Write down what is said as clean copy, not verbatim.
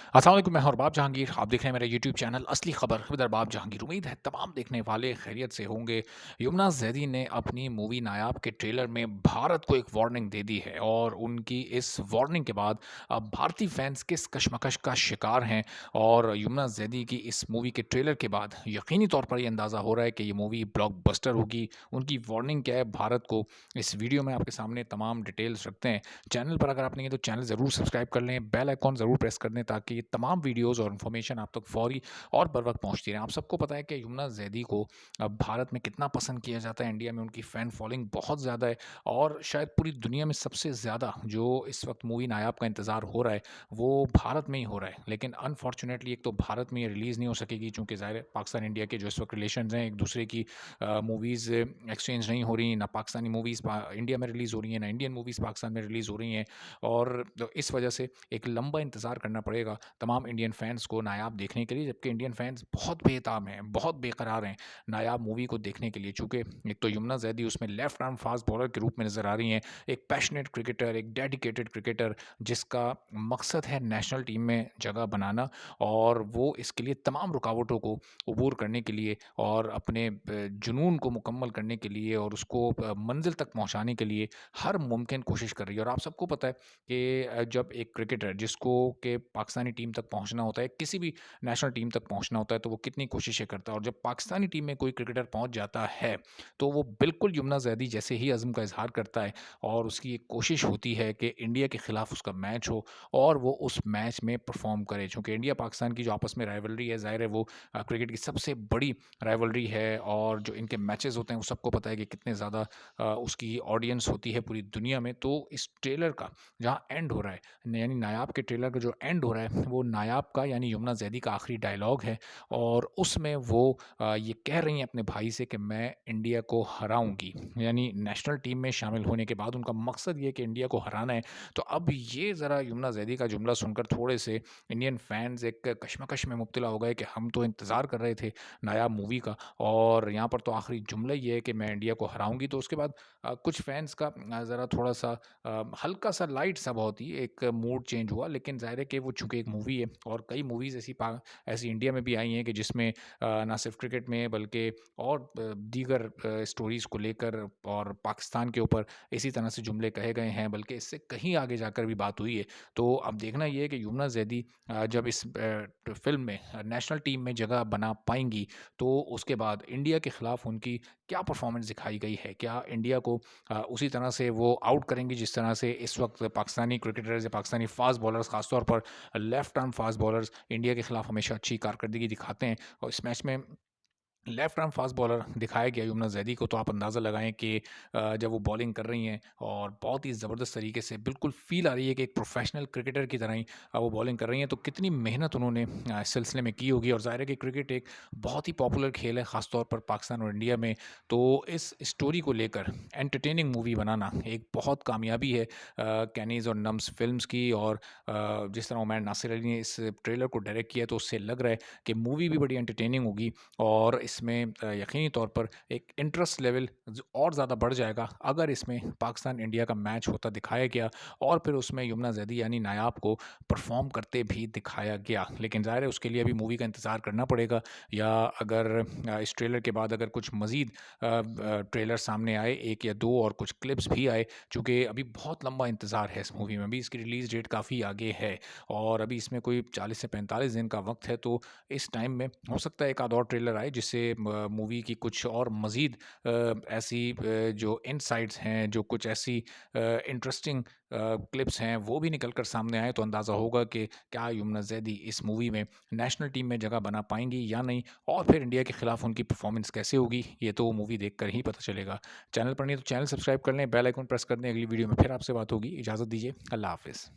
अस्सलाम वालेकुम, मैं हूं अरबाब जहांगीर। आप देख रहे हैं मेरा यूट्यूब चैनल असली खबर विद अरबाब जहांगीर। उम्मीद है तमाम देखने वाले खैरियत से होंगे। यमुना जैदी ने अपनी मूवी नायाब के ट्रेलर में भारत को एक वार्निंग दे दी है और उनकी इस वार्निंग के बाद अब भारतीय फैंस किस कशमकश का शिकार हैं। और यमुना जैदी की इस मूवी के ट्रेलर के बाद यकीनी तौर पर ये अंदाज़ा हो रहा है कि ये मूवी ब्लॉकबस्टर होगी। उनकी वार्निंग क्या है भारत को, इस वीडियो में आपके सामने तमाम डिटेल्स रखते हैं। चैनल पर अगर आप नहीं हैं तो चैनल ज़रूर सब्सक्राइब कर लें, बेल आइकॉन ज़रूर प्रेस कर दें ताकि ये तमाम वीडियोज़ और इन्फॉर्मेशन आप तक फ़ौरी और बर वक़्त पहुँचती रहे। आप सबको पता है कि यमुना ज़ैदी को भारत में कितना पसंद किया जाता है, इंडिया में उनकी फ़ैन फॉलोइंग बहुत ज़्यादा है और शायद पूरी दुनिया में सबसे ज़्यादा जो इस वक़्त मूवी नायाब का इंतज़ार हो रहा है, वो भारत में ही हो रहा है। लेकिन अनफॉर्च्यूनेटली एक तो भारत में ये रिलीज़ नहीं हो सकेगी चूँकि ज़ाहिर है पाकिस्तान इंडिया के जो इस वक़्त रिलेशंस हैं, एक-दूसरे की मूवीज़ एक्सचेंज नहीं हो रही, ना पाकिस्तानी मूवीज़ इंडिया में रिलीज़ हो रही हैं, ना इंडियन मूवीज़ पाकिस्तान में रिलीज़ हो रही हैं। और तो इस वजह से एक लंबा इंतज़ार करना पड़ेगा तमाम इंडियन फैंस को नायाब देखने के लिए, जबकि इंडियन फैंस बहुत बेताब हैं, बहुत बेकरार हैं नायाब मूवी को देखने के लिए। चूँकि एक तो यमुना ज़ैदी उसमें लेफ्ट आर्म फास्ट बॉलर के रूप में नज़र आ रही हैं, एक पैशनेट क्रिकेटर, एक डेडिकेटेड क्रिकेटर जिसका मकसद है नेशनल टीम में जगह बनाना और वो इसके लिए तमाम रुकावटों को अबूर करने के लिए और अपने जुनून को मुकम्मल करने के लिए और उसको मंज़िल तक पहुँचाने के लिए हर मुमकिन कोशिश कर रही है। और आप सबको पता है कि जब एक क्रिकेटर जिसको के पाकिस्तानी टीम तक पहुँचना होता है, किसी भी नेशनल टीम तक पहुँचना होता है, तो वो कितनी कोशिशें करता है और जब पाकिस्तानी टीम में कोई क्रिकेटर पहुँच जाता है, तो वो बिल्कुल यमुना ज़ैदी जैसे ही अज़्म का इज़हार करता है और उसकी एक कोशिश होती है कि इंडिया के खिलाफ उसका मैच हो और वो उस मैच में परफ़ॉर्म करे। चूँकि इंडिया पाकिस्तान की जो आपस में राइवलरी है, ज़ाहिर है वो क्रिकेट की सबसे बड़ी राइवलरी है और जो इनके मैचेज़ होते हैं, वो सबको पता है कि कितने ज़्यादा उसकी ऑडियंस होती है पूरी दुनिया में। तो इस ट्रेलर का जहाँ एंड हो रहा है, यानी नायाब के ट्रेलर का जो एंड हो रहा है, वो नायाब का यानी यमुना ज़ैदी का आखिरी डायलॉग है और उसमें वो ये कह रही हैं अपने भाई से कि मैं इंडिया को हराऊँगी। यानी नेशनल टीम में शामिल होने के बाद उनका मकसद ये है कि इंडिया को हराना है। तो अब ये ज़रा यमुना ज़ैदी का जुमला सुनकर थोड़े से इंडियन फैन्स एक कशमकश में मुब्तला हो गए कि हम तो इंतज़ार कर रहे थे नायाब मूवी का और यहाँ पर तो आखिरी जुमला ये है कि मैं इंडिया को हराऊँगी। तो उसके बाद कुछ फैन्स का ज़रा थोड़ा-सा हल्का-सा लाइट-सा बहुत ही एक मूड चेंज हुआ, लेकिन ज़ाहिर है कि वो चूँकि एक मूवी है और कई मूवीज़ ऐसी इंडिया में भी आई हैं कि जिसमें ना सिर्फ़ क्रिकेट में बल्कि और दीगर स्टोरीज़ को लेकर और पाकिस्तान के ऊपर इसी तरह से जुमले कहे गए हैं, बल्कि इससे कहीं आगे जाकर भी बात हुई है। तो अब देखना ये है कि यमुना ज़ैदी जब इस फ़िल्म में नेशनल टीम में जगह बना पाएँगी, तो उसके बाद इंडिया के खिलाफ उनकी क्या परफ़ॉर्मेंस दिखाई गई है? क्या इंडिया को उसी तरह से वो आउट करेंगे जिस तरह से इस वक़्त पाकिस्तानी क्रिकेटर्स या पाकिस्तानी फ़ास्ट बॉलर्स ख़ास तौर पर left arm fast bowlers India के खिलाफ हमेशा अच्छी कारकर्दगी दिखाते हैं और इस मैच में लेफ्ट आर्म फ़ास्ट बॉलर दिखाया गया यमुना ज़ैदी को, तो आप अंदाज़ा लगाएँ कि जब वो बॉलिंग कर रही हैं और बहुत ही ज़बरदस्त तरीके से बिल्कुल फ़ील आ रही है कि एक प्रोफ़ेशनल क्रिकेटर की तरह ही वो बॉलिंग कर रही हैं, तो कितनी मेहनत उन्होंने इस सिलसिले में की होगी और ज़ाहिर है कि क्रिकेट एक बहुत ही पॉपुलर खेल है, ख़ास तौर पर पाकिस्तान और इंडिया में। तो इस स्टोरी को लेकर एंटरटेनिंग मूवी बनाना एक बहुत कामयाबी है कैनीज़ और नम्स फ़िल्म्स की और जिस तरह उमैर नासिर अली ने इस ट्रेलर को डायरेक्ट किया, तो उससे लग रहा है कि मूवी भी बड़ी एंटरटेनिंग होगी और इसमें यकीनी तौर पर एक इंटरेस्ट लेवल और ज़्यादा बढ़ जाएगा अगर इसमें पाकिस्तान इंडिया का मैच होता दिखाया गया और फिर उसमें यमुना जैदी यानी नायाब को परफॉर्म करते भी दिखाया गया। लेकिन ज़ाहिर है उसके लिए अभी मूवी का इंतज़ार करना पड़ेगा या अगर इस ट्रेलर के बाद अगर कुछ मज़ीद ट्रेलर सामने आए, एक या दो और कुछ क्लिप्स भी आए, चूँकि अभी बहुत लंबा इंतज़ार है इस मूवी में। अभी इसकी रिलीज़ डेट काफ़ी आगे है और अभी इसमें कोई 40 से 45 दिन का वक़्त है, तो इस टाइम में हो सकता है एक आध और ट्रेलर आए जिससे मूवी की कुछ और मज़ीद ऐसी जो इनसाइट्स हैं, जो कुछ ऐसी इंटरेस्टिंग क्लिप्स हैं, वो भी निकल कर सामने आए, तो अंदाज़ा होगा कि क्या यमुना ज़ैदी इस मूवी में नेशनल टीम में जगह बना पाएँगी या नहीं और फिर इंडिया के खिलाफ उनकी परफ़ॉर्मेंस कैसे होगी, ये तो मूवी देखकर ही पता चलेगा। चैनल पर नहीं तो चैनल सब्सक्राइब कर लें, बेल आइकन प्रेस कर दें। अगली वीडियो में फिर आपसे बात होगी। इजाज़त दीजिए। अल्लाह हाफ़िज़।